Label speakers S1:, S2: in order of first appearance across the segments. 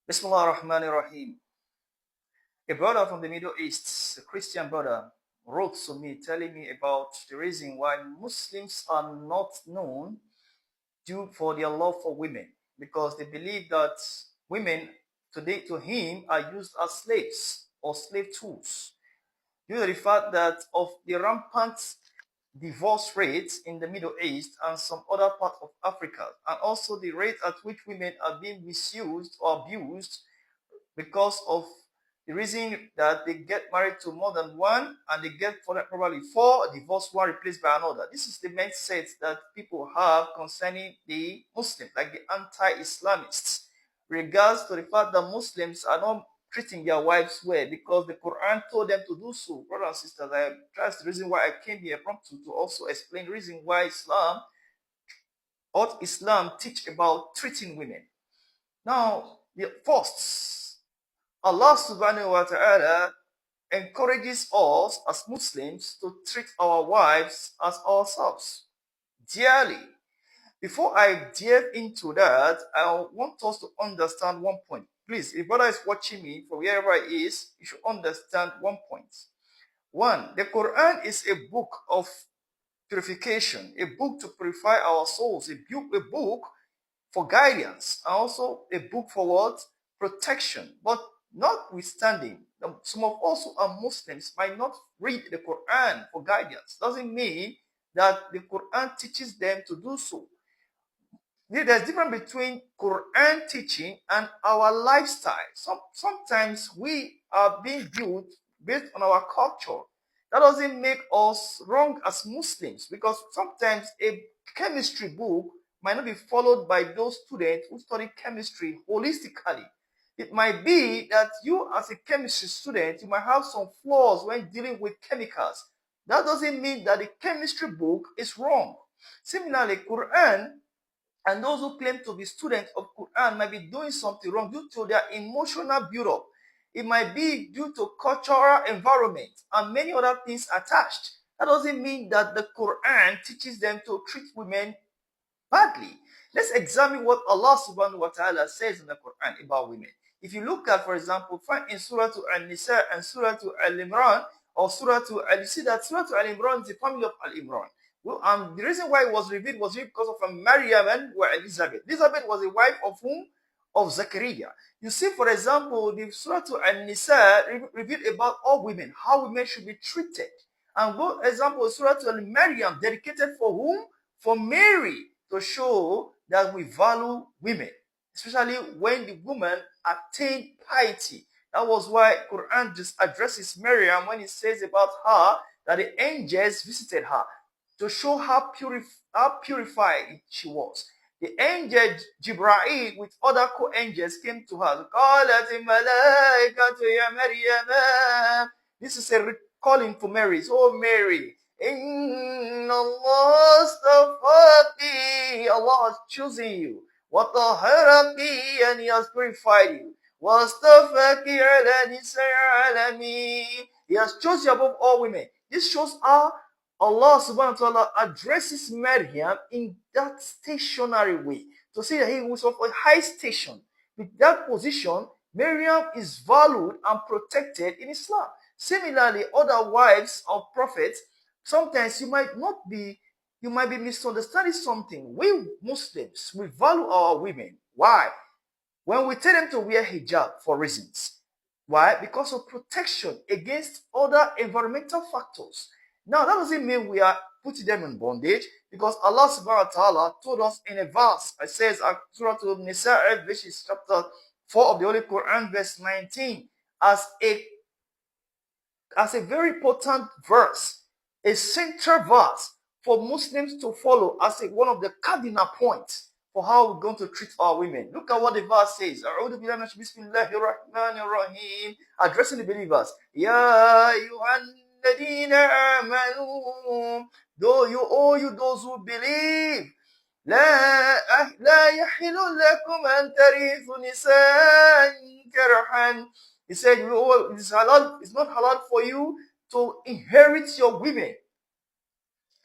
S1: Bismillah ar-Rahman ar-Rahim. A brother from the Middle East, a Christian brother, wrote to me telling me about the reason why Muslims are not known due for their love for women, because they believe that women today to him are used as slaves or slave tools, due to the fact that of the rampant divorce rates in the Middle East and some other parts of Africa, and also the rate at which women are being misused or abused because of the reason that they get married to more than one and they get probably four, divorce one replaced by another. This is the mindset that people have concerning the Muslims, like the anti-Islamists, regards to the fact that Muslims are not treating their wives well because the Quran told them to do so. Brothers and sisters, that's the reason why I came here promptly to also explain the reason why Islam teach about treating women. Now, the first, Allah subhanahu wa ta'ala encourages us as Muslims to treat our wives as ourselves dearly. Before I delve into that, I want us to understand one point. Please, if brother is watching me from wherever he is, you should understand one point. One, the Quran is a book of purification, a book to purify our souls, a book for guidance, and also a book for what? Protection. But notwithstanding, some of us who are Muslims might not read the Quran for guidance. Doesn't mean that the Quran teaches them to do so. There's a difference between Quran teaching and our lifestyle. Sometimes we are being built based on our culture. That doesn't make us wrong as Muslims, because sometimes a chemistry book might not be followed by those students who study chemistry holistically. It might be that you, as a chemistry student, you might have some flaws when dealing with chemicals. That doesn't mean that the chemistry book is wrong. Similarly, Quran and those who claim to be students of Quran might be doing something wrong due to their emotional build-up. It might be due to cultural environment and many other things attached. That doesn't mean that the Quran teaches them to treat women badly. Let's examine what Allah subhanahu wa ta'ala says in the Quran about women. If you look at, for example, find in Surah Al-Nisa and Surah Al-Imran, or you see that Surah Al-Imran is the family of Al-Imran. Well, the reason why it was revealed because of Maryam and Elizabeth. Elizabeth was the wife of whom? Of Zachariah. You see, for example, the Surah Al-Nisa revealed about all women, how women should be treated. And for example, Surah Al-Maryam, dedicated for whom? For Mary, to show that we value women, especially when the woman attained piety. That was why Quran just addresses Maryam when it says about her that the angels visited her to show how purified she was. The angel Jibreel with other co-angels came to her. This is a calling for Mary. Oh Mary, Allah has chosen you. And He has purified you. He has chosen you above all women. This shows how Allah subhanahu wa ta'ala addresses Maryam in that stationary way, to say that he was of a high station. With that position, Maryam is valued and protected in Islam. Similarly, other wives of prophets, sometimes you might be misunderstanding something. We Muslims, we value our women. Why? When we tell them to wear hijab for reasons. Why? Because of protection against other environmental factors. Now, that doesn't mean we are putting them in bondage, because Allah subhanahu wa ta'ala told us in a verse, it says, Surah Al-Nisa, which is chapter 4 of the Holy Quran, verse 19, as a very important verse, a central verse for Muslims to follow as one of the cardinal points for how we're going to treat our women. Look at what the verse says. Addressing the believers. Ya الذين آمنوا, those who believe, لا يحل لكم أن ترثوا نساء كرها. He said, it's not halal for you to inherit your women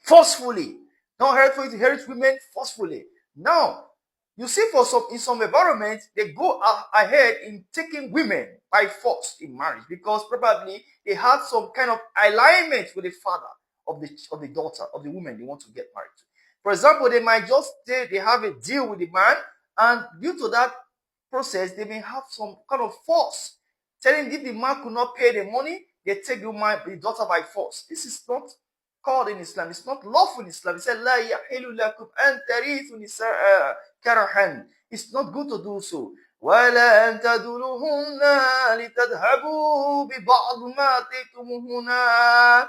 S1: forcefully. Not halal for you to inherit women forcefully. Now, You see, in some environments, they go ahead in taking women by force in marriage because probably they had some kind of alignment with the father of the daughter of the woman they want to get married to. For example, they might just say they have a deal with the man, and due to that process, they may have some kind of force, telling if the man could not pay the money, they take the daughter by force. This is not called in Islam. It's not lawful in Islam. It said, "La yahilu lakum an tarithu nisaa karahan." It's not good to do so. وَلَا أَن تَدُلُهُنَّ لِتَذْهَبُوا بِبَعْضِ مَا آتَيْتُمُوهُنَّ.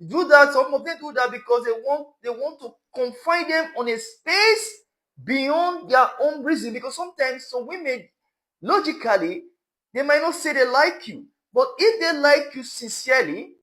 S1: Do that. Some of them do that because they want to confine them on a space beyond their own reason. Because sometimes some women, logically, they might not say they like you, but if they like you sincerely,